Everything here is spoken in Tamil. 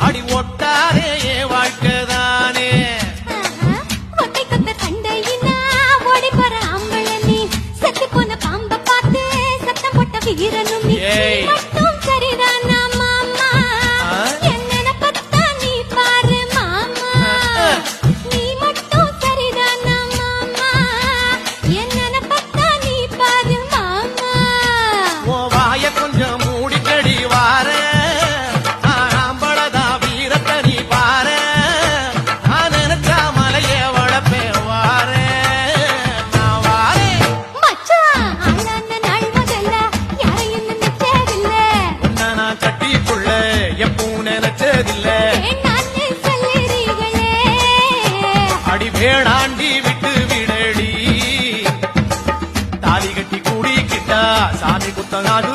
அடி ஒட்டாரே வாழ்க்கைதானே ஒட்டை கொத்த சண்டையினா ஓடி போற ஆம்பள நீ செத்து போன பாம்ப பார்த்து சத்தம் போட்ட வீரனும் நீ மட்டும் சரிதானா மாமா என்ன பத்தா நீ பாரு மாமா நீ மட்டும் சரிதானா மாமா என்ன பத்தா நீ பாரு மாமா ஓ வாய கொஞ்சம் மூடிக்கடி வார அடி வேணாண்டி விட்டு விடடி தாலி கட்டி கூடிக்கிட்டா சாமி குத்தங்காது